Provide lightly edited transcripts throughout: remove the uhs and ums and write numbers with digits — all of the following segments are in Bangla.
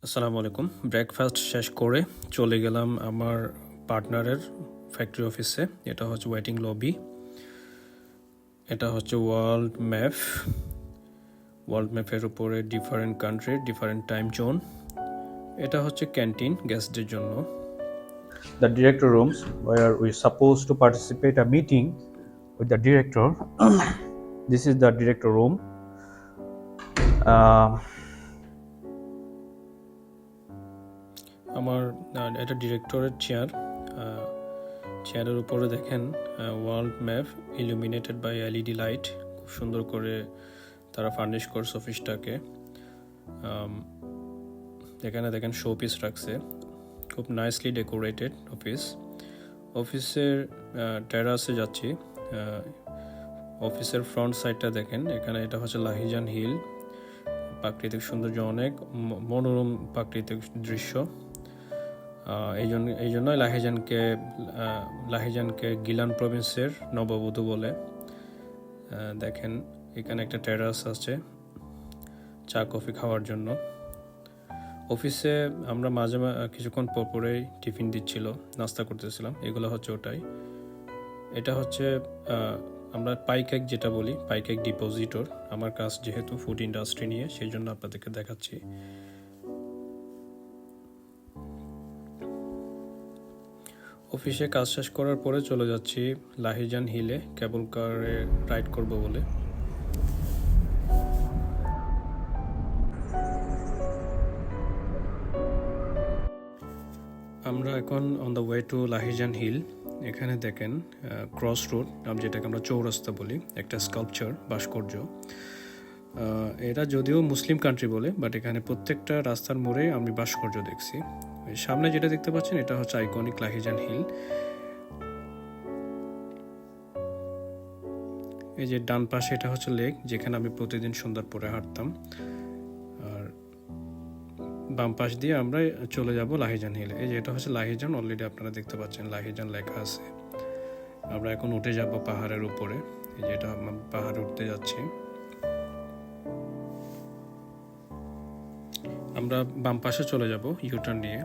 আসসালামু আলাইকুম। ব্রেকফাস্ট শেষ করে চলে গেলাম আমার পার্টনারের ফ্যাক্টরি অফিসে। এটা হচ্ছে ওয়েটিং লবি। এটা হচ্ছে ওয়ার্ল্ড ম্যাপের উপরে ডিফারেন্ট কান্ট্রির ডিফারেন্ট টাইম জোন। এটা হচ্ছে ক্যান্টিন গেস্টদের জন্য। The director rooms where we're supposed to participate a meeting with the director. This is the director room. আমার এটা ডিরেক্টরের চেয়ারের উপরে দেখেন world map illuminated by LED light. খুব সুন্দর করে তারা ফার্নিশ করছে অফিসটাকে। এখানে দেখেন শো পিস রাখছে, খুব নাইসলি ডেকোরেটেড অফিসের টেরাসে যাচ্ছি। অফিসের ফ্রন্ট সাইডটা দেখেন, এখানে এটা হচ্ছে লাহিজান হিল। প্রাকৃতিক সৌন্দর্য, অনেক মনোরম প্রাকৃতিক দৃশ্য। এই জন্যই লাহিজানকে গিলান প্রভিন্সের নববধূ বলে। দেখেন এখানে একটা টেরাস আছে চা কফি খাওয়ার জন্য। অফিসে আমরা মাঝে কিছুক্ষণ পরেই টিফিন দিচ্ছিল, নাস্তা করতেছিলাম। এগুলো হচ্ছে ওটাই। এটা হচ্ছে আমরা পাইকেক যেটা বলি, পাইকেক ডিপোজিটর। আমার কাজ যেহেতু ফুড ইন্ডাস্ট্রি নিয়ে, সেই জন্য আপনাদেরকে দেখাচ্ছি। অফিসে কাজ শেষ করার পরে চলে যাচ্ছি লাহিজান হিলে কেবল কারে রাইড করব বলে। আমরা এখন on the way to Lahijan hill. এখানে দেখেন ক্রস রোড, যেটাকে আমরা চৌরাস্তা বলি, একটা স্কাল্পচার ভাস্কর্য। এটা যদিও মুসলিম কান্ট্রি বলে, বাট এখানে প্রত্যেকটা রাস্তার মোড়ে আমি ভাস্কর্য দেখছি। সামনে যেটা দেখতে পাচ্ছেন এটা হচ্ছে আইকনিক লাহিজান হিল। এই যে ডান পাশে এটা হচ্ছে লেক, যেখানে আমি প্রতিদিন সন্ধ্যার পরে হাঁটতাম। আর বাম পাশ দিয়ে আমরা চলে যাব লাহিজান হিলে। এই যে এটা হচ্ছে লাহিজান, অলরেডি আপনারা দেখতে পাচ্ছেন লাহিজান লেখা আছে। আমরা এখন উঠে যাব পাহাড়ের উপরে। এই যে এটা পাহাড়ে উঠতে যাচ্ছি। আমরা বাম পাশে চলে যাব ইউটার্ন নিয়ে।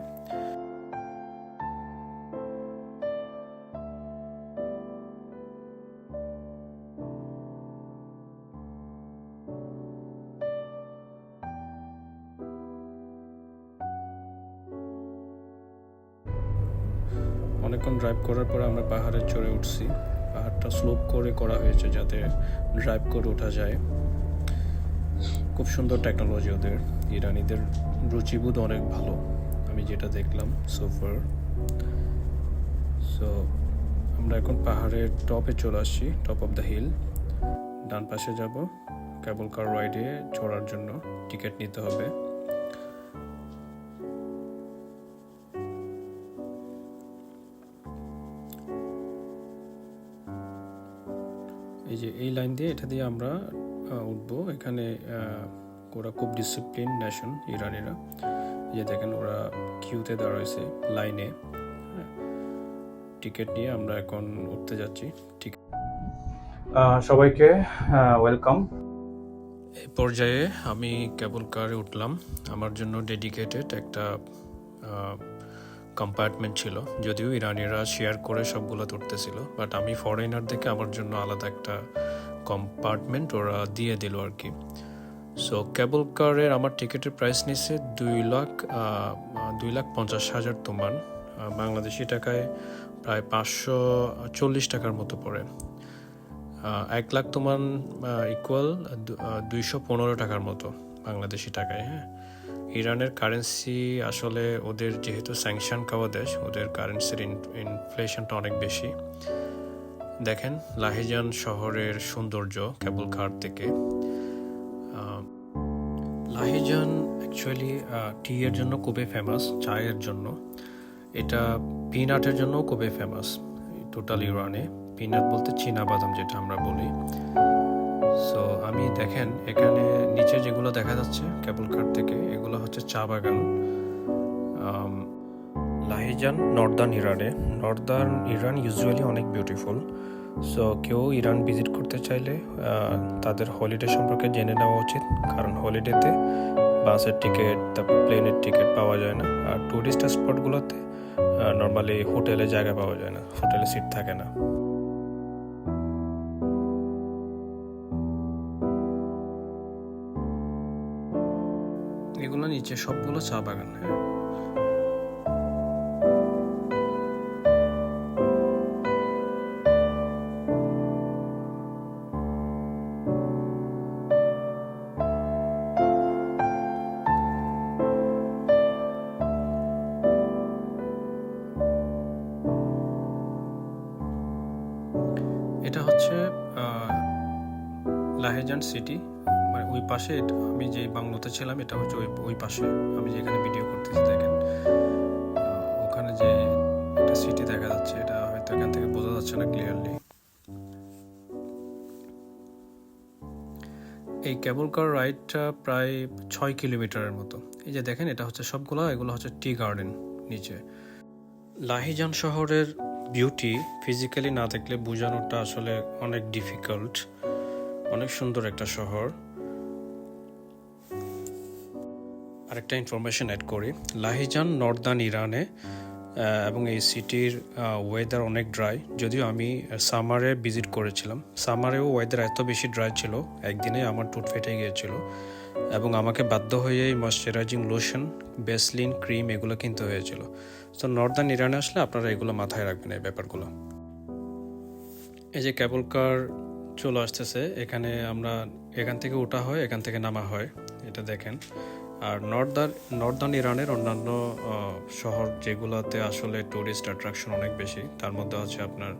অনেকক্ষণ ড্রাইভ করার পর আমরা পাহাড়ে চড়ে উঠছি। পাহাড়টা স্লোপ করে করা হয়েছে যাতে ড্রাইভ করে ওঠা যায়। খুব সুন্দর টেকনোলজি ওদের। ইরানিদের রুচিবোধ অনেক ভালো, আমি যেটা দেখলাম সোফার। সো আমরা এখন পাহাড়ের টপে চলে আসছি, টপ অফ দ্য হিল। ডান পাশে যাব কেবল কার রাইডে চড়ার জন্য। টিকিট নিতে হবে। এই যে এই লাইন দিয়ে, এটা দিয়ে আমরা উঠবো। এখানে ওরা খুব ডিসিপ্লিন নেশন ইরানিরা। যে দেখেন ওরা কিউতে দাঁড়াইছে লাইনে। টিকিট নিয়ে আমরা এখন উঠতে যাচ্ছি। ঠিক সবাইকে ওয়েলকাম। এই পর্যায়ে আমি কেবল কারে উঠলাম। আমার জন্য ডেডিকেটেড একটা কম্পার্টমেন্ট ছিল, যদিও ইরানিরা শেয়ার করে সবগুলো উঠতেছিল, বাট আমি ফরেনার দেখে আমার জন্য আলাদা একটা কম্পার্টমেন্ট ওরা দিয়ে দিল আর কি। সো কেবল কারের আমার টিকিটের প্রাইস নিচ্ছে 2,50,000 তোমান। বাংলাদেশি টাকায় প্রায় 540 টাকার মতো পড়ে। 1 লাখ তোমান ইকুয়াল 215 টাকার মতো বাংলাদেশি টাকায়। হ্যাঁ, ইরানের কারেন্সি আসলে, ওদের যেহেতু স্যাংশন খাওয়া দেশ, ওদের কারেন্সির ইনফ্লেশনটা অনেক বেশি। দেখেন লাহিজান শহরের সৌন্দর্য কেবল কার থেকে। লাহিজান অ্যাকচুয়ালি টি এর জন্য খুবই ফেমাস, চায়ের জন্য। এটা পিনাটের জন্য খুবই ফেমাস টোটাল ইরানে। পিনাট বলতে চীনা বাদাম যেটা আমরা বলি। সো আমি দেখেন এখানে নিচে যেগুলো দেখা যাচ্ছে কেবল কার থেকে, এগুলো হচ্ছে চা বাগান। লাহিজান নর্দার্ন ইরান ইউজুয়ালি অনেক বিউটিফুল। সো কেউ ইরান ভিজিট করতে চাইলে তাদের হলিডে সম্পর্কে জেনে নেওয়া উচিত, কারণ হলিডেতে বাসের টিকিট, তারপর প্লেনের টিকিট যায় না। আর টুরিস্ট স্পটগুলোতে নর্মালি হোটেলে জায়গা পাওয়া যায় না, হোটেলে সিট থাকে না। এগুলো নিচে সবগুলো চা বাগান। হ্যাঁ, এটা হচ্ছে লাহেজান সিটি, মানে ওই পাশে। আমি যে বাংলোতে ছিলাম এটা হচ্ছে ওই পাশে, আমি যেখানে ভিডিও করতেছি দেখেন ওখানে যে একটা সিটি দেখা যাচ্ছে, এটা হয়তো এখান থেকে বোঝা যাচ্ছে না ক্লিয়ারলি। এই কেবল কার রাইডটা প্রায় 6 কিলোমিটারের মতো। এই যে দেখেন এটা হচ্ছে সবগুলো, এগুলো হচ্ছে টি গার্ডেন নিচে। লাহিজান শহরের বিউটি ফিজিক্যালি না দেখলে বোঝানোটা আসলে অনেক ডিফিকাল্ট। অনেক সুন্দর একটা শহর। আরেকটা ইনফরমেশন অ্যাড করি, লাহিজান নর্দার্ন ইরানে, এবং এই সিটির ওয়েদার অনেক ড্রাই। যদিও আমি সামারে ভিজিট করেছিলাম, সামারেও ওয়েদার এত বেশি ড্রাই ছিল, একদিনে আমার টুট ফেটে গিয়েছিল এবং আমাকে বাধ্য হয়ে ময়শ্চারাইজিং লোশন, বেসলিন, ক্রিম এগুলো কিনতে হয়েছিল। তো নর্দার্ন ইরানে আসলে আপনারা এগুলো মাথায় রাখবেন, এই ব্যাপারগুলো। এই যে কেবল কার চলে আসতেছে, এখানে আমরা এখান থেকে ওঠা হয়, এখান থেকে নামা হয়, এটা দেখেন। আর নর্দার্ন ইরানের অন্যান্য শহর যেগুলোতে আসলে টুরিস্ট অ্যাট্রাকশন অনেক বেশি, তার মধ্যে হচ্ছে আপনার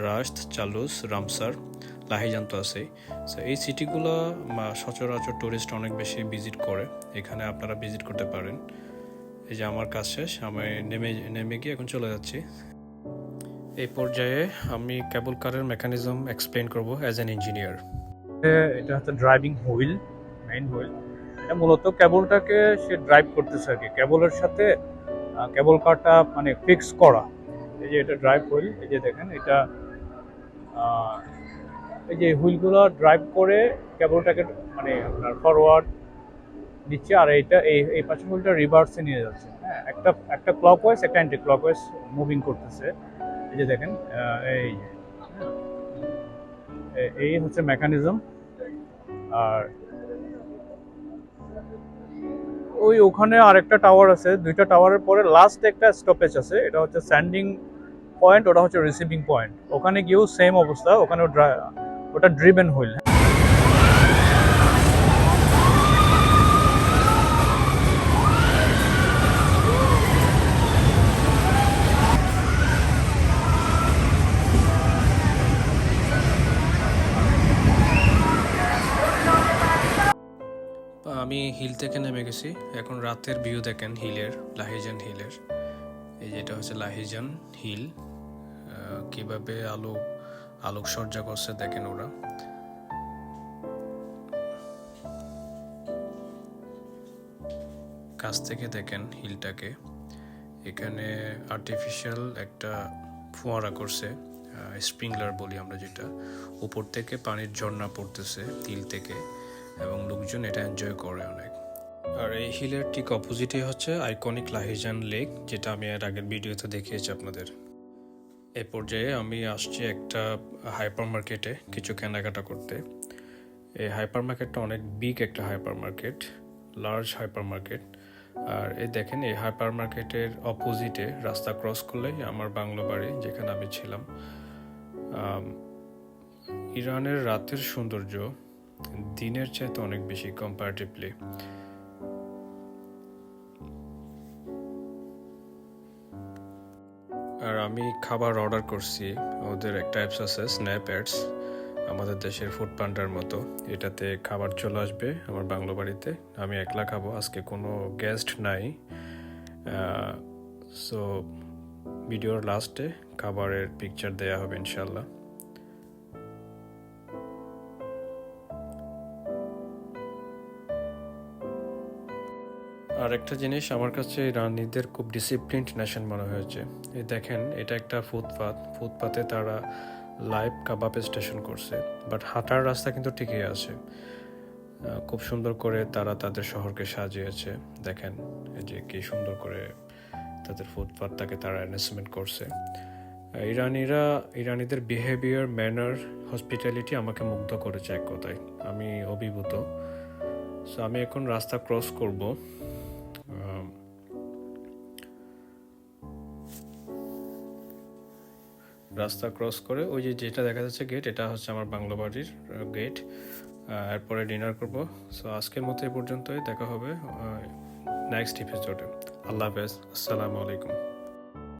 রাশদ, চালুস, রামসার, লাহিজান তো আছেই। সো এই সিটিগুলো সচরাচর টুরিস্ট অনেক বেশি ভিজিট করে, এখানে আপনারা ভিজিট করতে পারেন। এই যে আমার কাজ শেষ, আমি নেমে গিয়ে এখন চলে যাচ্ছি। এই পর্যায়ে আমি কেবল কারের মেকানিজম এক্সপ্লেন করব অ্যাজ অ্যান ইঞ্জিনিয়ার। এটা হচ্ছে ড্রাইভিং হুইল, মেইন হুইল। এটা মূলত কেবলটাকে সে ড্রাইভ করতেছে আর কি, কেবলের সাথে কেবল কারটা মানে ফিক্স করা। এই যে এটা ড্রাইভ হুইল, এই যে দেখেন এটা এই যে হুইলগুলো ড্রাইভ করে কেবলটাকে মানে আপনার ফরওয়ার্ড দিচ্ছে, আর এইটা এই পাশের হুইলটা রিভার্সে নিয়ে যাচ্ছে। হ্যাঁ, একটা ক্লকওয়াইজ, একটা অ্যান্টি ক্লকওয়াইজ মুভিং করতেছে। এই যে দেখেন এই হচ্ছে মেকানিজম। আর ওখানে আরেকটা টাওয়ার আছে, দুইটা টাওয়ারের পরে লাস্ট একটা স্টপেজ আছে, এটা হচ্ছে স্যান্ডিং পয়েন্ট, ওটা হচ্ছে রিসিভিং পয়েন্ট। ওখানে গিয়েও সেম অবস্থা, ওখানে ওটা ড্রিভেন হুইল। আমি হিল থেকে নেমে গেছি, এখন রাতের ভিউ দেখেন হিলের, লাহিজান হিলের। এই যে এটা হচ্ছে লাহিজান হিল, কিভাবে আলোকসজ্জা করছে দেখেন ওরা। কাছ থেকে দেখেন হিলটাকে। এখানে আর্টিফিশিয়াল একটা ফোয়ারা করছে, স্প্রিংলার বলি আমরা যেটা, উপর থেকে পানির ঝর্ণা পড়তেছে হিল থেকে, এবং লোকজন এটা এনজয় করে অনেক। আর এই হিলের ঠিক অপোজিটে হচ্ছে আইকনিক লাহিজান লেক, যেটা আমি এর আগের ভিডিওতে দেখিয়েছি আপনাদের। এ পর্যায়ে আমি আসছি একটা হাইপার মার্কেটে কিছু কেনাকাটা করতে। এই হাইপার মার্কেটটা অনেক বিগ একটা hypermarket, large hypermarket. আর এই দেখেন এই হাইপার মার্কেটের অপোজিটে রাস্তা ক্রস করলেই আমার বাংলো বাড়ি, যেখানে আমি ছিলাম। ইরানের রাতের সৌন্দর্য দিনের চাইতে অনেক বেশি কম্পারেটিভলি। আর আমি খাবার অর্ডার করছি, ওদের একটা অ্যাপস আছে স্ন্যাপ অ্যাডস, আমাদের দেশের ফুড পান্ডার মতো। এটাতে খাবার চলে আসবে আমার বাংলো বাড়িতে, আমি একলা খাবো, আজকে কোনো গেস্ট নাই। সো ভিডিওর লাস্টে খাবারের পিকচার দেয়া হবে ইনশাল্লাহ। আর একটা জিনিস আমার কাছে ইরানিদের খুব ডিসিপ্লিনড নেশন মনে হয়েছে। এই দেখেন এটা একটা ফুটপাতে তারা লাইভ কাবাব স্টেশন করছে, বাট হাঁটার রাস্তা কিন্তু ঠিকই আছে। খুব সুন্দর করে তারা তাদের শহরকে সাজিয়েছে। দেখেন এই যে কি সুন্দর করে তাদের ফুটপাথটাকে তারা অ্যারেঞ্জমেন্ট করছে। ইরানিদের বিহেভিয়ার, ম্যানার, হসপিটালিটি আমাকে মুগ্ধ করেছে এক কথায়। আমি অভিভূত। সো আমি এখন রাস্তা ক্রস করব। রাস্তা ক্রস করে ওই যে যেটা দেখা যাচ্ছে গেট, এটা হচ্ছে আমার বাংলো বাড়ির গেট। এরপরে ডিনার করব। সো আজকের মতো এই পর্যন্তই, দেখা হবে নেক্সট এপিসোডে। আল্লাহ হাফেজ, আসসালামু আলাইকুম।